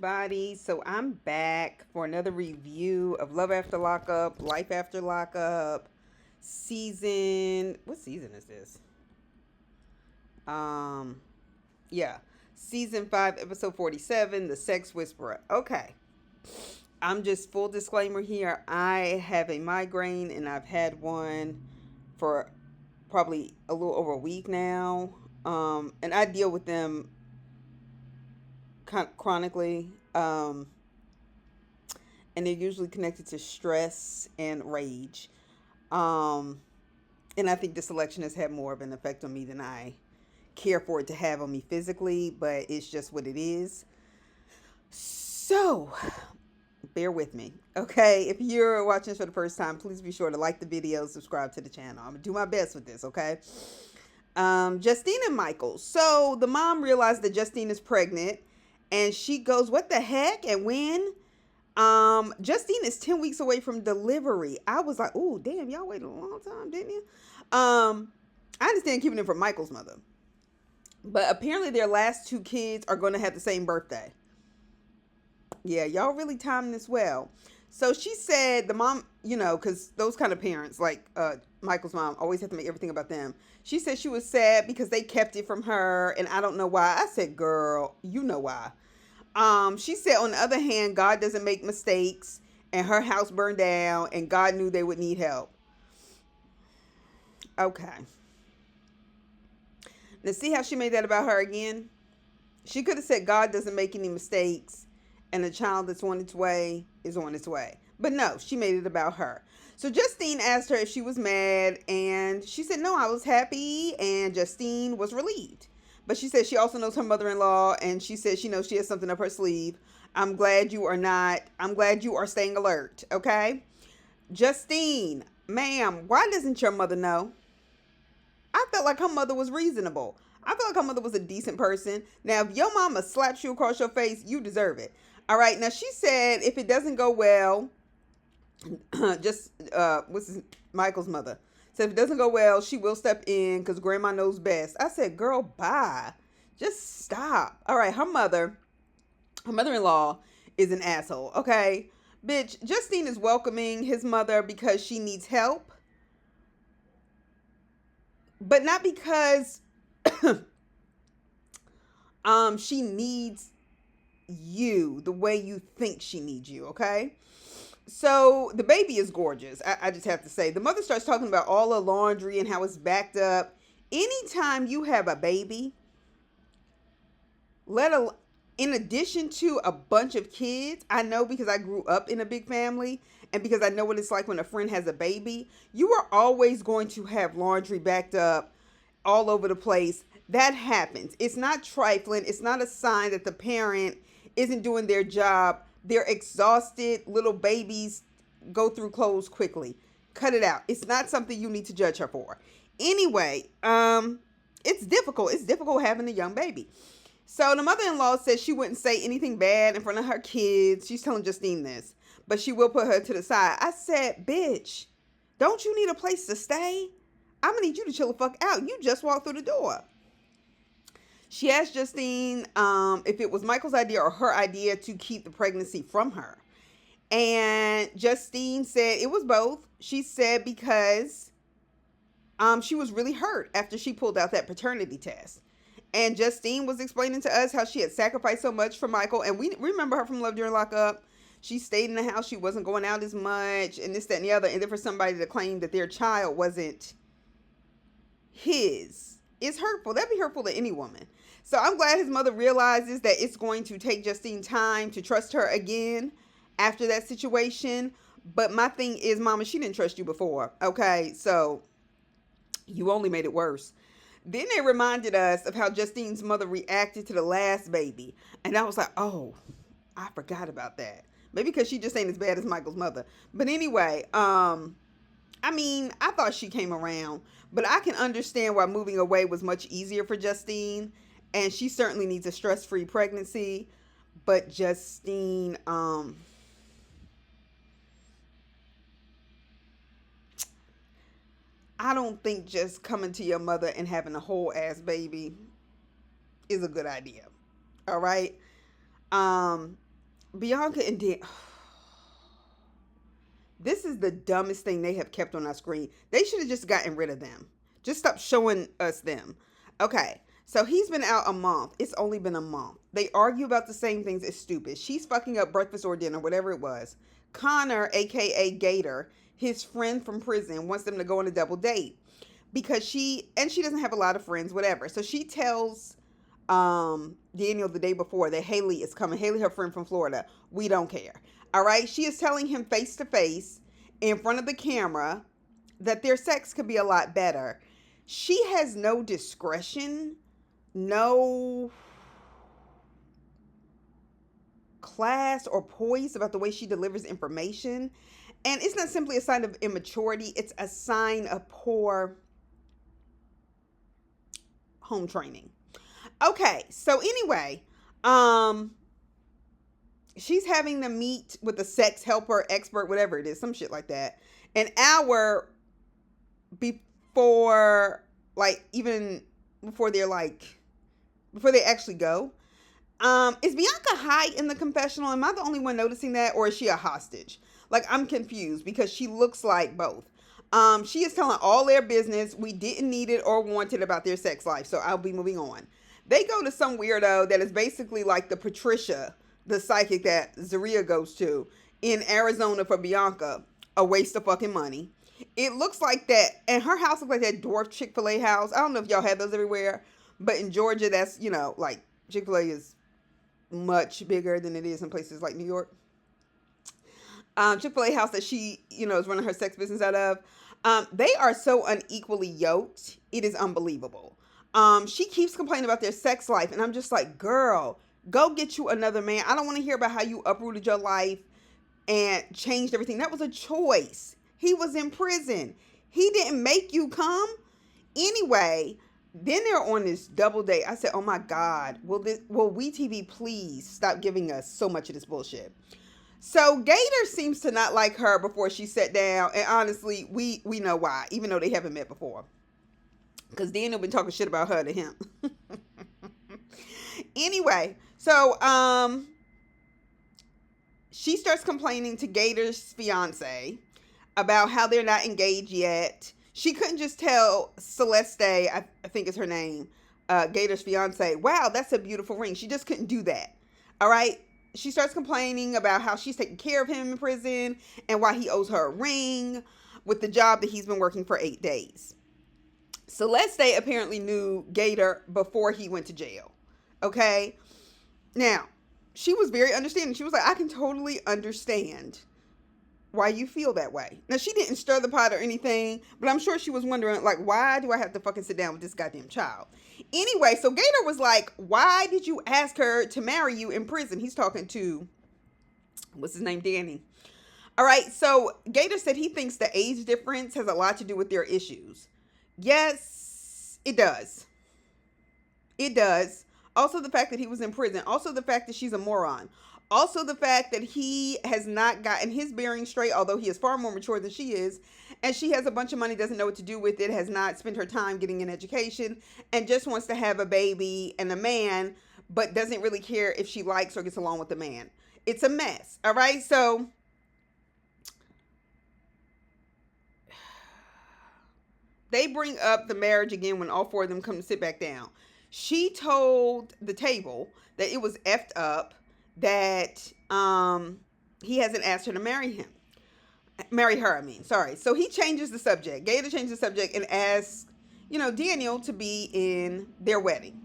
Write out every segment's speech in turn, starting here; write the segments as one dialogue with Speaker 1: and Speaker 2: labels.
Speaker 1: everybody. So I'm back for another review of Love After Lockup, Life After Lockup, season. What season is this? Um, yeah, season 5, episode 47, The Sex Whisperer. Okay, I'm just full disclaimer here. I have a migraine and I've had one for probably a little over a week now. And I deal with them chronically. And they're usually connected to stress and rage. Um, and I think the selection has had more of an effect on me than I care for it to have on me physically, but it's just what it is. So, bear with me. Okay, if you're watching this for the first time, please be sure to like the video, subscribe to the channel. I'm gonna do my best with this, okay? Justine and Michael. So the mom realized that Justine is pregnant and she goes, "What the heck?" And when? Justine is 10 weeks away from delivery. I was like, "Oh, damn, y'all waited a long time, didn't you?" I understand keeping it from Michael's mother. But apparently their last two kids are going to have the same birthday. Yeah, y'all really timed this well. So she said the mom, because those kind of parents, like Michael's mom, always have to make everything about them. She said she was sad because they kept it from her, and I don't know why. I said, "Girl, you know why." She said, on the other hand, God doesn't make mistakes, and her house burned down, and God knew they would need help. Okay. Now, see how she made that about her again? She could have said, God doesn't make any mistakes, and the child that's on its way is on its way. But no, she made it about her. So Justine asked her if she was mad, and she said, no, I was happy, and Justine was relieved. But she said she also knows her mother-in-law, and she said she knows she has something up her sleeve. I'm glad you are staying alert, okay? Justine, ma'am, why doesn't your mother know? I felt like her mother was reasonable. I felt like her mother was a decent person. Now, if your mama slaps you across your face, you deserve it. All right. Now, she said if it doesn't go well, Michael's mother said if it doesn't go well, she will step in because grandma knows best. I said, girl, bye. Just stop. All right. Her mother-in-law is an asshole. Okay. Bitch, Justine is welcoming his mother because she needs help. But not because she needs you the way you think she needs you, okay? So the baby is gorgeous. I just have to say. The mother starts talking about all the laundry and how it's backed up. Anytime you have a baby, in addition to a bunch of kids, I know because I grew up in a big family and because I know what it's like when a friend has a baby, you are always going to have laundry backed up all over the place. That happens. It's not trifling. It's not a sign that the parent isn't doing their job. They're exhausted. Little babies go through clothes quickly. Cut it out. It's not something you need to judge her for. Anyway, it's difficult. It's difficult having a young baby. So the mother-in-law says she wouldn't say anything bad in front of her kids. She's telling Justine this, but she will put her to the side. I said, bitch, don't you need a place to stay? I'm going to need you to chill the fuck out. You just walked through the door. She asked Justine if it was Michael's idea or her idea to keep the pregnancy from her. And Justine said it was both. She said because she was really hurt after she pulled out that paternity test. And Justine was explaining to us how she had sacrificed so much for Michael. And we remember her from Love During Lockup. She stayed in the house. She wasn't going out as much and this, that, and the other. And then for somebody to claim that their child wasn't his is hurtful. That'd be hurtful to any woman. So I'm glad his mother realizes that it's going to take Justine time to trust her again after that situation. But my thing is, Mama, she didn't trust you before. Okay, so you only made it worse. Then they reminded us of how Justine's mother reacted to the last baby. And I was like, oh, I forgot about that. Maybe because she just ain't as bad as Michael's mother. But anyway, I thought she came around. But I can understand why moving away was much easier for Justine. And she certainly needs a stress-free pregnancy. But Justine, I don't think just coming to your mother and having a whole ass baby is a good idea. All right. Bianca and Dan. This is the dumbest thing they have kept on our screen. They should have just gotten rid of them. Just stop showing us them. Okay. So he's been out a month. It's only been a month. They argue about the same things. It's stupid. She's fucking up breakfast or dinner, whatever it was. Connor, aka Gator, his friend from prison, wants them to go on a double date because she doesn't have a lot of friends, whatever. So she tells Daniel the day before that Haley is coming. Haley, her friend from Florida. We don't care. All right. She is telling him face to face in front of the camera that their sex could be a lot better. She has no discretion, no class or poise about the way she delivers information. And it's not simply a sign of immaturity. It's a sign of poor home training. Okay. So anyway, she's having them meet with a sex helper, expert, whatever it is, some shit like that, an hour before, even before before they actually go. Is Bianca high in the confessional? Am I the only one noticing that, or is she a hostage? I'm confused because she looks like both. She is telling all their business. We didn't need it or want it about their sex life, so I'll be moving on. They go to some weirdo that is basically like the Patricia, the psychic that Zaria goes to in Arizona for Bianca. A waste of fucking money. It looks like that, and her house looks like that dwarf Chick-fil-A house. I don't know if y'all have those everywhere, but in Georgia, that's, Chick-fil-A is much bigger than it is in places like New York. Chick-fil-A house that she, is running her sex business out of. They are so unequally yoked. It is unbelievable. She keeps complaining about their sex life, and I'm just like, girl, go get you another man. I don't want to hear about how you uprooted your life and changed everything. That was a choice. He was in prison. He didn't make you come. Anyway, then they're on this double date. I said, oh my God, will WeTV please stop giving us so much of this bullshit? So Gator seems to not like her before she sat down. And honestly, we know why, even though they haven't met before. Because Daniel been talking shit about her to him. Anyway, so she starts complaining to Gator's fiance about how they're not engaged yet. She couldn't just tell Celeste, I think is her name, Gator's fiance, wow, that's a beautiful ring. She just couldn't do that. All right. She starts complaining about how she's taking care of him in prison and why he owes her a ring with the job that he's been working for 8 days. Celeste apparently knew Gator before he went to jail. Okay. Now, she was very understanding. She was like, I can totally understand why you feel that way. Now, she didn't stir the pot or anything, but I'm sure she was wondering, why do I have to fucking sit down with this goddamn child? Anyway, so Gator was like, why did you ask her to marry you in prison? He's talking to, what's his name? Danny. All right. So Gator said he thinks the age difference has a lot to do with their issues. Yes, it does. It does. Also, the fact that he was in prison. Also, the fact that she's a moron. Also, the fact that he has not gotten his bearings straight, although he is far more mature than she is. And she has a bunch of money, doesn't know what to do with it, has not spent her time getting an education, and just wants to have a baby and a man, but doesn't really care if she likes or gets along with the man. It's a mess. All right. So they bring up the marriage again when all four of them come to sit back down. She told the table that it was effed up that he hasn't asked her to marry her, sorry. So he changes the subject. Gator changes the subject and asks, Daniel to be in their wedding.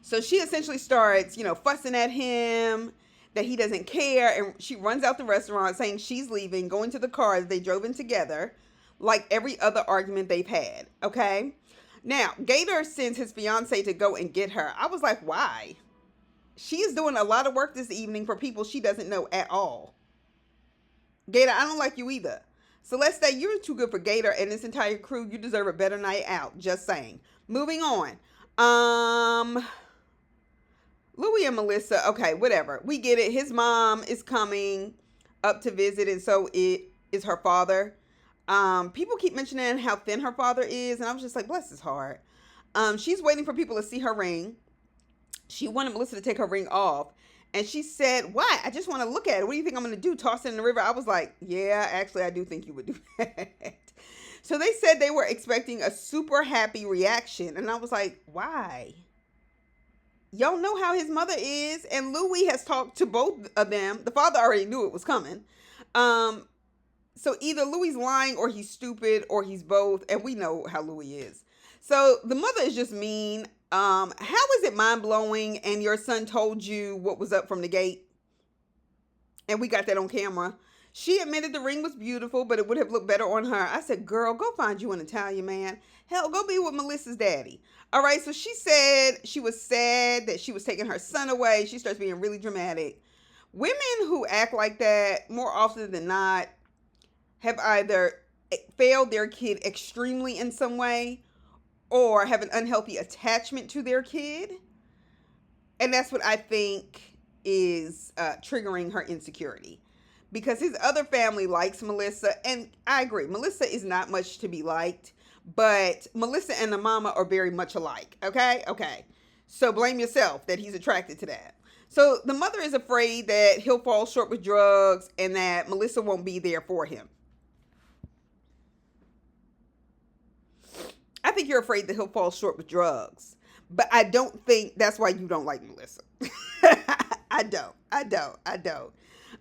Speaker 1: So she essentially starts, fussing at him that he doesn't care. And she runs out the restaurant saying she's leaving, going to the car that they drove in together, like every other argument they've had. Okay. Now, Gator sends his fiance to go and get her. I was like, why? She is doing a lot of work this evening for people she doesn't know at all. Gator, I don't like you either. Celeste, you're too good for Gator and this entire crew. You deserve a better night out. Just saying. Moving on. Louis and Melissa. Okay, whatever. We get it. His mom is coming up to visit, and so it is her father. People keep mentioning how thin her father is, and I was just like, bless his heart. She's waiting for people to see her ring. She wanted Melissa to take her ring off, And she said, "What? I just want to look at it. What do you think I'm going to do? Toss it in the river?" I was like, "Yeah, actually, I do think you would do that." So they said they were expecting a super happy reaction. And I was like, why? Y'all know how his mother is. And Louis has talked to both of them. The father already knew it was coming. So either Louis lying or he's stupid or he's both. And we know how Louis is. So the mother is just mean. How is it mind blowing and your son told you what was up from the gate? And we got that on camera. She admitted the ring was beautiful, but it would have looked better on her. I said, girl, go find you an Italian man. Hell, go be with Melissa's daddy. All right, so she said she was sad that she was taking her son away. She starts being really dramatic. Women who act like that, more often than not, have either failed their kid extremely in some way or have an unhealthy attachment to their kid. And that's what I think is triggering her insecurity. Because his other family likes Melissa, and I agree, Melissa is not much to be liked, but Melissa and the mama are very much alike, okay? So blame yourself that he's attracted to that. So the mother is afraid that he'll fall short with drugs and that Melissa won't be there for him. I think you're afraid that he'll fall short with drugs, but I don't think that's why you don't like Melissa. I don't.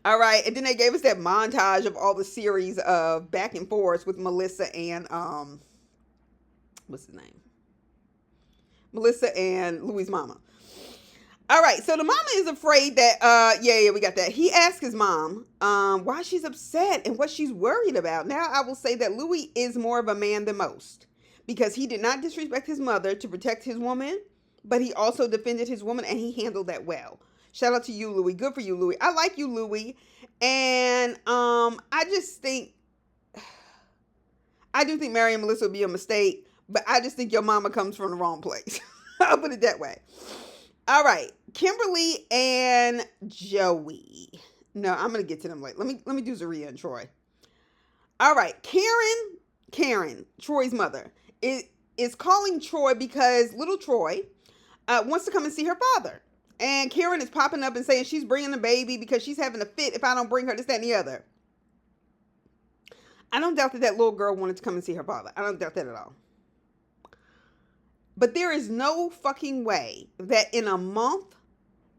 Speaker 1: All right, and then they gave us that montage of all the series of back and forth with Melissa and what's his name? Melissa and Louis' mama. All right, so the mama is afraid that we got that. He asked his mom why she's upset and what she's worried about. Now I will say that Louis is more of a man than most because he did not disrespect his mother to protect his woman, but he also defended his woman and he handled that well. Shout out to you, Louis. Good for you, Louis. I like you, Louis. And I just think, I do think marrying Melissa would be a mistake, but I just think your mama comes from the wrong place. I'll put it that way. All right. Kimberly and Joey. No, I'm going to get to them later. Let me do Zaria and Troy. All right. Karen, Troy's mother, is calling Troy because little Troy wants to come and see her father. And Karen is popping up and saying she's bringing the baby because she's having a fit if I don't bring her, this, that, and the other. I don't doubt that little girl wanted to come and see her father. I don't doubt that at all. But there is no fucking way that in a month,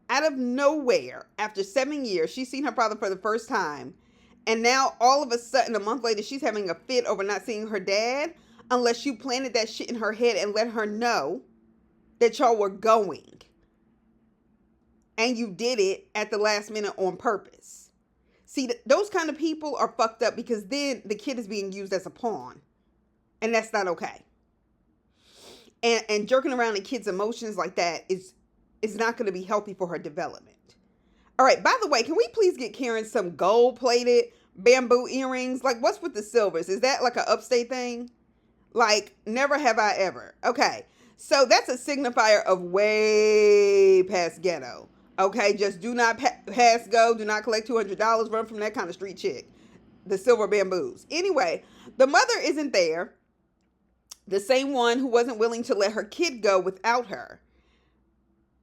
Speaker 1: out of nowhere, after 7 years, she's seen her father for the first time. And now all of a sudden, a month later, she's having a fit over not seeing her dad unless you planted that shit in her head and let her know that y'all were going. And you did it at the last minute on purpose. See, those kind of people are fucked up because then the kid is being used as a pawn. And that's not okay. And jerking around a kid's emotions like that is not going to be healthy for her development. All right, by the way, can we please get Karen some gold-plated bamboo earrings? Like, what's with the silvers? Is that like an upstate thing? Like, never have I ever. Okay, so that's a signifier of way past ghetto. Okay, just do not pass go. Do not collect $200. Run from that kind of street chick. The silver bamboos. Anyway, the mother isn't there. The same one who wasn't willing to let her kid go without her.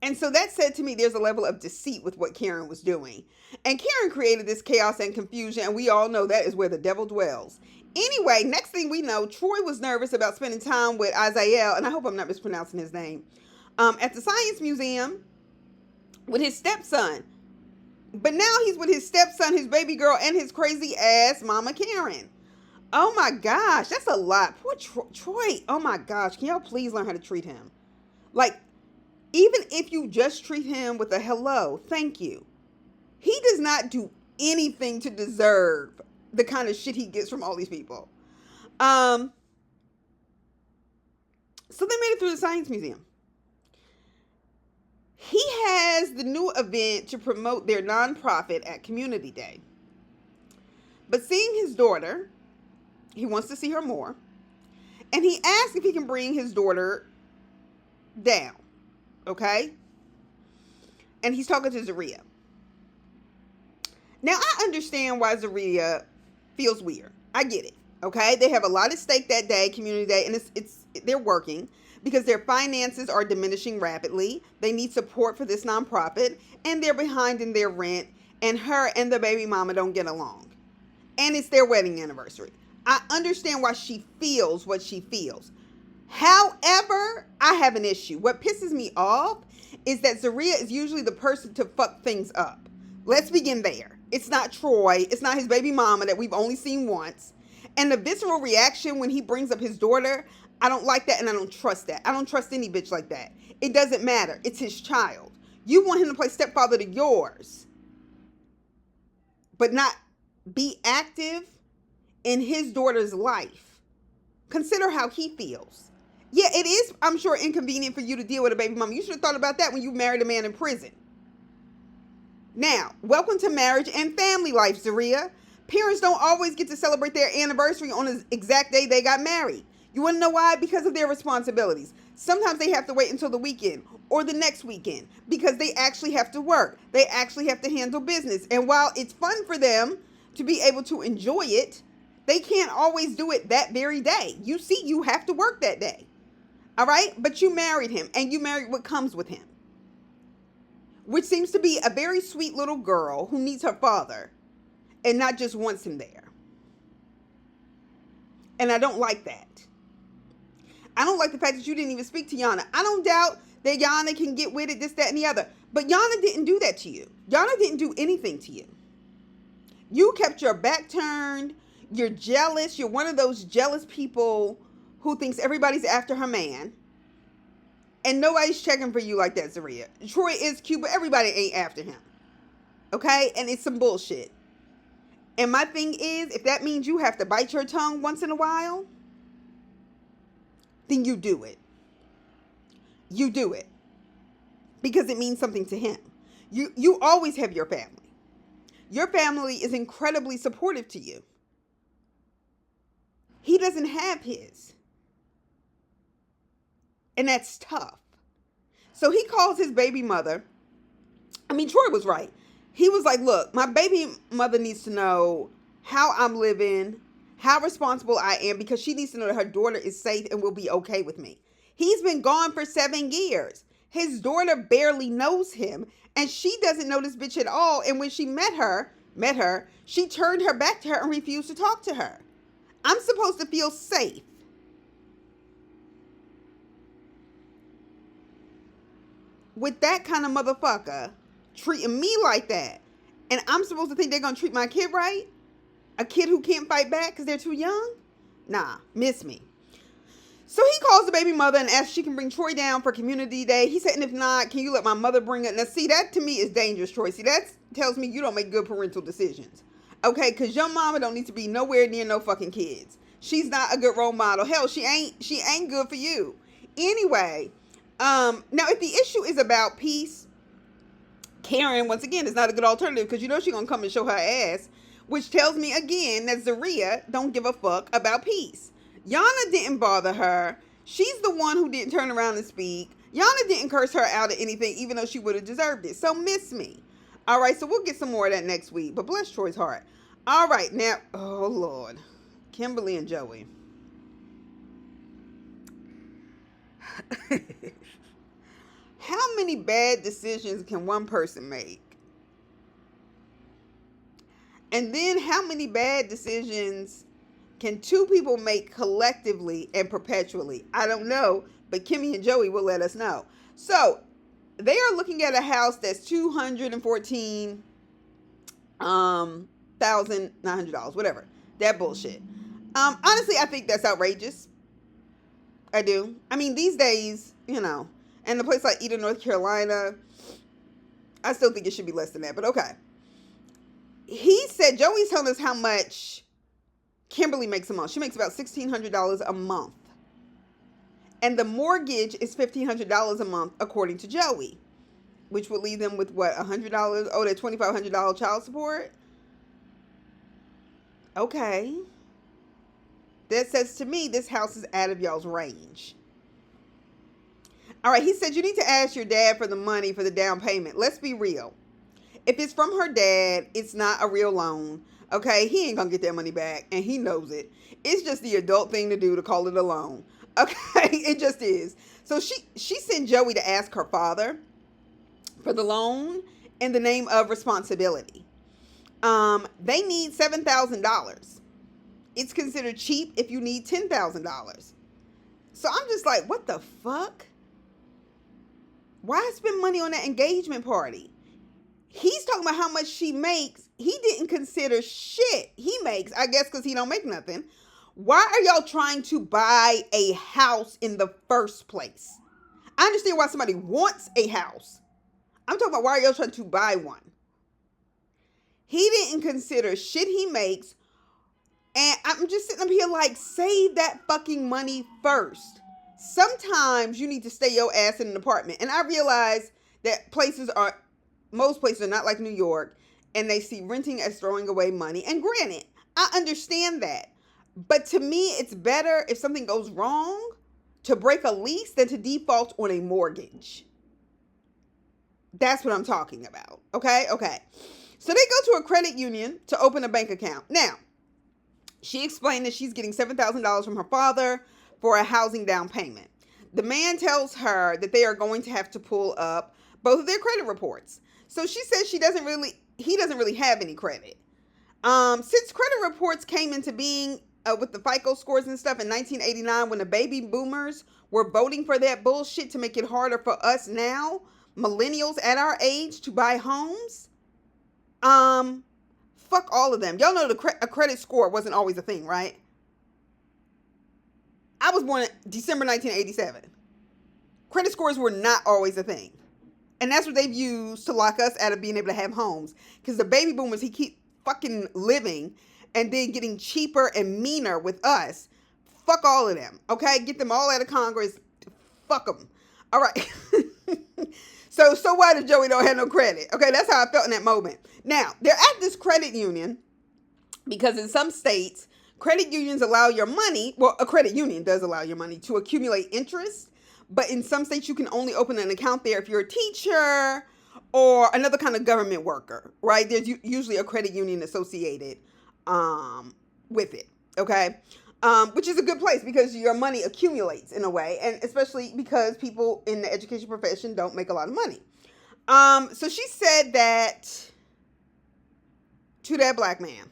Speaker 1: And so that said to me, there's a level of deceit with what Karen was doing. And Karen created this chaos and confusion. And we all know that is where the devil dwells. Anyway, next thing we know, Troy was nervous about spending time with Azael. And I hope I'm not mispronouncing his name. At the Science Museum. With his stepson. But now he's with his stepson, his baby girl, and his crazy ass mama Karen. Oh my gosh, that's a lot. Poor Troy. Oh my gosh, can y'all please learn how to treat him? Like, even if you just treat him with a hello, thank you. He does not do anything to deserve the kind of shit he gets from all these people. So they made it through the Science Museum. He has the new event to promote their nonprofit at Community Day. But seeing his daughter, he wants to see her more. And he asks if he can bring his daughter down. Okay? And he's talking to Zaria. Now, I understand why Zaria feels weird. I get it. Okay? They have a lot at stake that day, Community Day, and they're working. because their finances are diminishing rapidly. They need support for this nonprofit, and they're behind in their rent, and her and the baby mama don't get along. And it's their wedding anniversary. I understand why she feels what she feels. However, I have an issue. What pisses me off is that Zaria is usually the person to fuck things up. Let's begin there. It's not Troy. It's not his baby mama that we've only seen once. And the visceral reaction when he brings up his daughter, I don't like that and I don't trust that. I don't trust any bitch like that. It doesn't matter. It's his child. You want him to play stepfather to yours, but not be active in his daughter's life. Consider how he feels. Yeah, it is, I'm sure, inconvenient for you to deal with a baby mama. You should have thought about that when you married a man in prison. Now, welcome to marriage and family life, Zaria. Parents don't always get to celebrate their anniversary on the exact day they got married. You want to know why? Because of their responsibilities. Sometimes they have to wait until the weekend or the next weekend because they actually have to work. They actually have to handle business. And while it's fun for them to be able to enjoy it, they can't always do it that very day. You see, you have to work that day. All right? But you married him, and you married what comes with him, which seems to be a very sweet little girl who needs her father and not just wants him there. And I don't like that. I don't like the fact that you didn't even speak to Yana. I don't doubt that Yana can get with it, this, that, and the other. But Yana didn't do that to you. Yana didn't do anything to you. You kept your back turned. You're jealous. You're one of those jealous people who thinks everybody's after her man. And nobody's checking for you like that, Zaria. Troy is cute, but everybody ain't after him. Okay? And it's some bullshit. And my thing is, if that means you have to bite your tongue once in a while, then you do it. You do it. Because it means something to him. You always have your family. Your family is incredibly supportive to you. He doesn't have his. And that's tough. So he calls his baby mother. I mean, Troy was right. He was like, look, my baby mother needs to know how I'm living, how responsible I am, because she needs to know that her daughter is safe and will be okay with me. He's been gone for 7 years. His daughter barely knows him, and she doesn't know this bitch at all. And when she met her, she turned her back to her and refused to talk to her. I'm supposed to feel safe. With that kind of motherfucker treating me like that. And I'm supposed to think they're going to treat my kid right? A kid who can't fight back because they're too young? Nah, miss me. So he calls the baby mother and asks if she can bring Troy down for community day. He said, and if not, can you let my mother bring it? Now, see, that to me is dangerous, Troy. See, that tells me you don't make good parental decisions. Okay, because your mama don't need to be nowhere near no fucking kids. She's not a good role model. Hell, she ain't good for you. Anyway, now if the issue is about peace, Karen, once again, is not a good alternative because you know she's going to come and show her ass, which tells me again that Zaria don't give a fuck about peace. Yana didn't bother her. She's the one who didn't turn around and speak. Yana didn't curse her out or anything, even though she would have deserved it. So miss me. All right, so we'll get some more of that next week. But bless Troy's heart. All right, now, oh Lord, Kimberly and Joey. How many bad decisions can one person make? And then how many bad decisions can two people make collectively and perpetually? I don't know, but Kimmy and Joey will let us know. So they are looking at a house that's $214,900, whatever. That bullshit. Honestly, I think that's outrageous. I do. I mean, these days, you know, and a place like Eden, North Carolina, I still think it should be less than that, but okay. He said, Joey's telling us how much Kimberly makes a month. She makes about $1,600 a month. And the mortgage is $1,500 a month, according to Joey, which would leave them with what, $100? Oh, that $2,500 child support? Okay. That says to me, this house is out of y'all's range. All right, he said you need to ask your dad for the money for the down payment. Let's be real. If it's from her dad, it's not a real loan. Okay, he ain't gonna get that money back, and he knows it. It's just the adult thing to do to call it a loan. Okay, it just is. So she sent Joey to ask her father for the loan in the name of responsibility. They need $7,000. It's considered cheap if you need $10,000. So I'm just like, what the fuck? Why spend money on that engagement party? He's talking about how much she makes. He didn't consider shit he makes, I guess because he don't make nothing. Why are y'all trying to buy a house in the first place? I understand why somebody wants a house. I'm talking about why are y'all trying to buy one? He didn't consider shit he makes. And I'm just sitting up here like, save that fucking money first. Sometimes you need to stay your ass in an apartment. And I realize that most places are not like New York. And they see renting as throwing away money. And granted, I understand that. But to me, it's better if something goes wrong to break a lease than to default on a mortgage. That's what I'm talking about. Okay? So they go to a credit union to open a bank account. Now, she explained that she's getting $7,000 from her father for a housing down payment. The man tells her that they are going to have to pull up both of their credit reports. So she says he doesn't really have any credit. Since credit reports came into being with the FICO scores and stuff in 1989, when the baby boomers were voting for that bullshit to make it harder for us now, millennials at our age, to buy homes, fuck all of them. Y'all know a credit score wasn't always a thing, right? I was born in December 1987. Credit scores were not always a thing. And that's what they've used to lock us out of being able to have homes. Because the baby boomers, he keep fucking living and then getting cheaper and meaner with us. Fuck all of them, okay? Get them all out of Congress. Fuck them. All right. So why does Joey don't have no credit? Okay, that's how I felt in that moment. Now, they're at this credit union because in some states, credit unions allow your money, well, a credit union does allow your money to accumulate interest, but in some states you can only open an account there if you're a teacher or another kind of government worker, right? There's usually a credit union associated with it, okay? Which is a good place because your money accumulates in a way, and especially because people in the education profession don't make a lot of money. So she said that to that black man.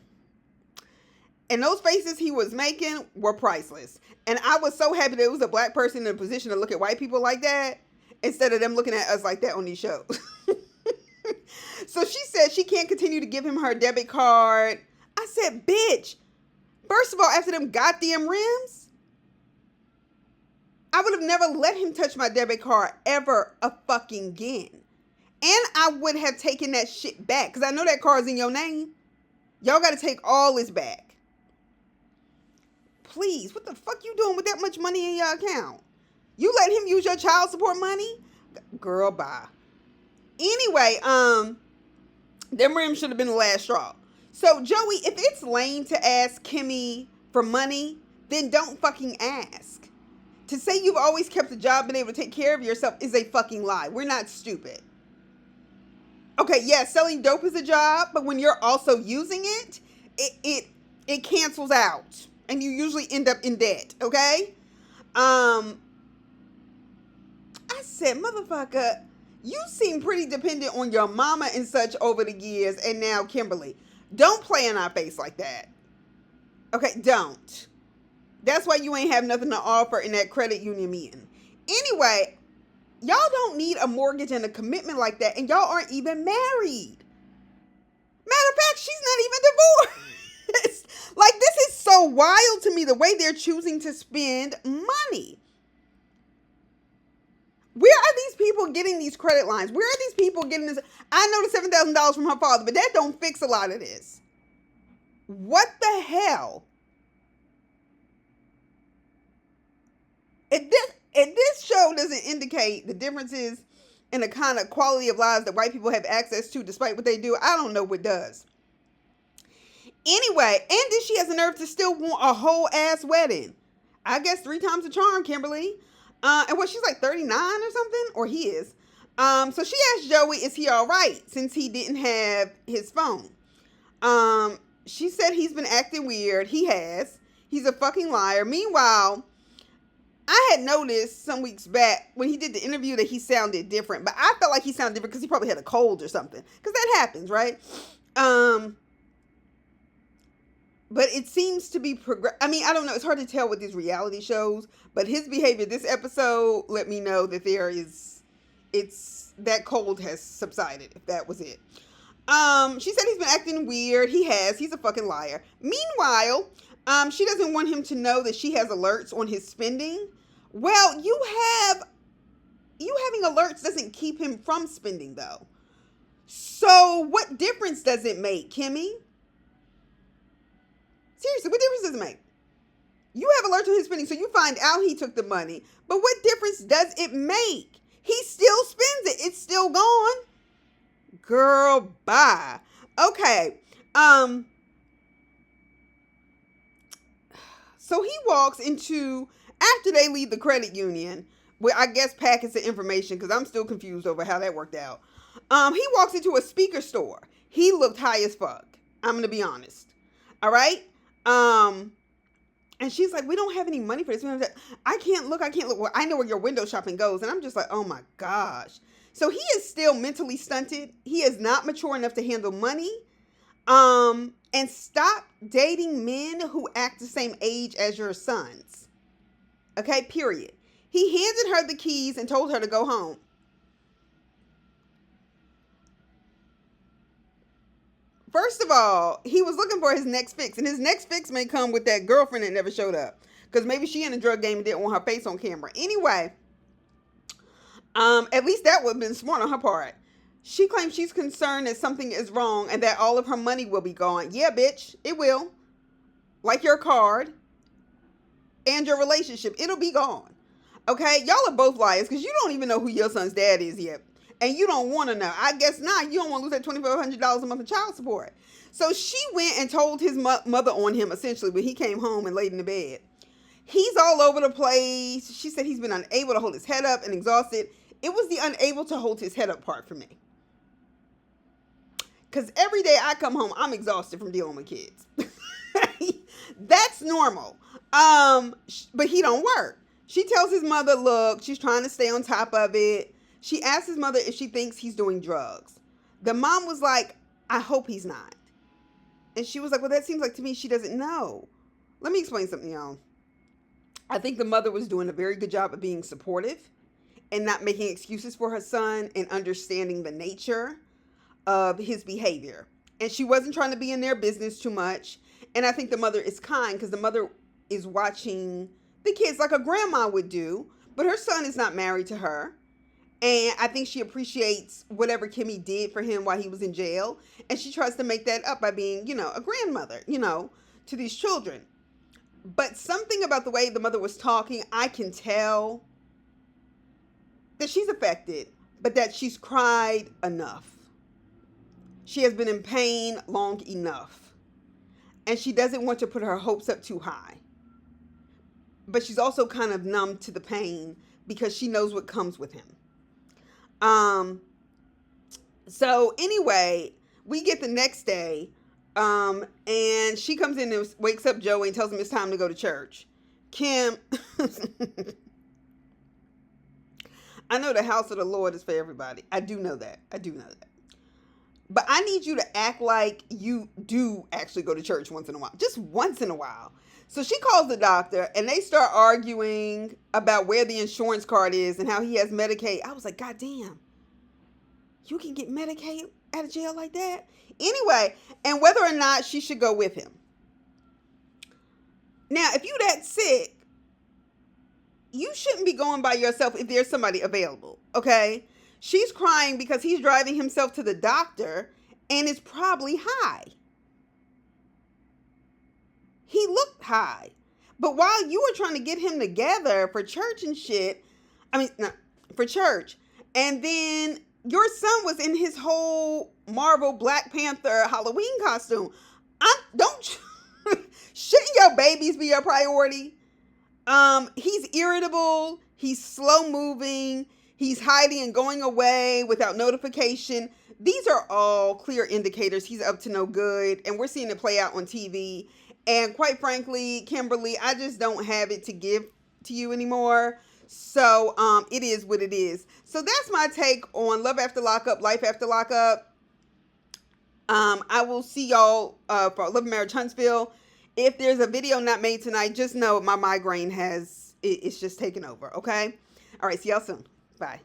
Speaker 1: And those faces he was making were priceless. And I was so happy that it was a black person in a position to look at white people like that instead of them looking at us like that on these shows. So she said she can't continue to give him her debit card. I said, bitch, first of all, after them goddamn rims, I would have never let him touch my debit card ever a fucking again. And I would have taken that shit back because I know that card's in your name. Y'all got to take all this back. Please, what the fuck you doing with that much money in your account? You let him use your child support money? Girl, bye. Anyway, them rims should have been the last straw. So, Joey, if it's lame to ask Kimmy for money, then don't fucking ask. To say you've always kept a job, been able to take care of yourself is a fucking lie. We're not stupid. Okay, yeah, selling dope is a job, but when you're also using it, it cancels out. And you usually end up in debt, okay? I said, motherfucker, you seem pretty dependent on your mama and such over the years, and now Kimberly. Don't play in our face like that. Okay, don't. That's why you ain't have nothing to offer in that credit union meeting. Anyway, y'all don't need a mortgage and a commitment like that, and y'all aren't even married. Matter of fact, she's not even divorced. Like, this is so wild to me, the way they're choosing to spend money. Where are these people getting these credit lines? Where are these people getting this? I know the $7,000 from her father, but that don't fix a lot of this. What the hell? If this show doesn't indicate the differences in the kind of quality of lives that white people have access to despite what they do, I don't know what does. Anyway, and then she has the nerve to still want a whole ass wedding. I guess 3 times the charm, Kimberly. And what, she's like 39 or something? Or he is. So she asked Joey, is he all right? Since he didn't have his phone. She said he's been acting weird. He has. He's a fucking liar. Meanwhile, I had noticed some weeks back when he did the interview that he sounded different, but I felt like he sounded different because he probably had a cold or something. Because that happens, right? Um, but it seems to be I mean, I don't know. It's hard to tell with these reality shows, but his behavior this episode let me know that it's that cold has subsided. If that was it. She said he's been acting weird. He has. He's a fucking liar. Meanwhile, she doesn't want him to know that she has alerts on his spending. Well, you having alerts doesn't keep him from spending though. So what difference does it make, Kimmy? Seriously, what difference does it make? You have alerts on his spending, so you find out he took the money. But what difference does it make? He still spends it. It's still gone. Girl, bye. Okay. So he walks into, after they leave the credit union, with I guess packets of information, because I'm still confused over how that worked out. He walks into a speaker store. He looked high as fuck. I'm gonna be honest. All right. And she's like, we don't have any money for this. I can't look. Well, I know where your window shopping goes. And I'm just like, oh my gosh. So he is still mentally stunted. He is not mature enough to handle money. And stop dating men who act the same age as your sons. Okay, period. He handed her the keys and told her to go home. First of all, he was looking for his next fix, and his next fix may come with that girlfriend that never showed up, because maybe she in the drug game and didn't want her face on camera. Anyway, at least that would have been smart on her part. She claims she's concerned that something is wrong and that all of her money will be gone. Yeah, bitch, it will. Like your card and your relationship, it'll be gone. Okay, y'all are both liars because you don't even know who your son's dad is yet. And you don't want to know. I guess not. You don't want to lose that $2,500 a month in child support. So she went and told his mother on him, essentially, when he came home and laid in the bed. He's all over the place. She said he's been unable to hold his head up and exhausted. It was the unable to hold his head up part for me. Because every day I come home, I'm exhausted from dealing with kids. That's normal. But he don't work. She tells his mother, look, she's trying to stay on top of it. She asked his mother if she thinks he's doing drugs. The mom was like, I hope he's not. And she was like, well, that seems like to me she doesn't know. Let me explain something, y'all. I think the mother was doing a very good job of being supportive and not making excuses for her son and understanding the nature of his behavior. And she wasn't trying to be in their business too much. And I think the mother is kind because the mother is watching the kids like a grandma would do. But her son is not married to her. And I think she appreciates whatever Kimmy did for him while he was in jail. And she tries to make that up by being, a grandmother, to these children. But something about the way the mother was talking, I can tell that she's affected, but that she's cried enough. She has been in pain long enough. And she doesn't want to put her hopes up too high. But she's also kind of numb to the pain because she knows what comes with him. So anyway, we get the next day, and she comes in and wakes up Joey and tells him it's time to go to church. Kim, I know the house of the Lord is for everybody. I do know that. But I need you to act like you do actually go to church once in a while. Just once in a while. So she calls the doctor and they start arguing about where the insurance card is and how he has Medicaid. I was like, God damn, you can get Medicaid out of jail like that? Anyway, and whether or not she should go with him. Now, if you that sick, you shouldn't be going by yourself if there's somebody available, okay? She's crying because he's driving himself to the doctor and is probably high. He looked high. But while you were trying to get him together for church and shit, for church, and then your son was in his whole Marvel Black Panther Halloween costume. Shouldn't your babies be your priority? He's irritable. He's slow moving. He's hiding and going away without notification. These are all clear indicators he's up to no good. And we're seeing it play out on TV. And quite frankly, Kimberly, I just don't have it to give to you anymore. So it is what it is. So that's my take on Love After Lockup, Life After Lockup. I will see y'all for Love and Marriage Huntsville. If there's a video not made tonight, just know my migraine it's just taken over. Okay. All right. See y'all soon. Bye.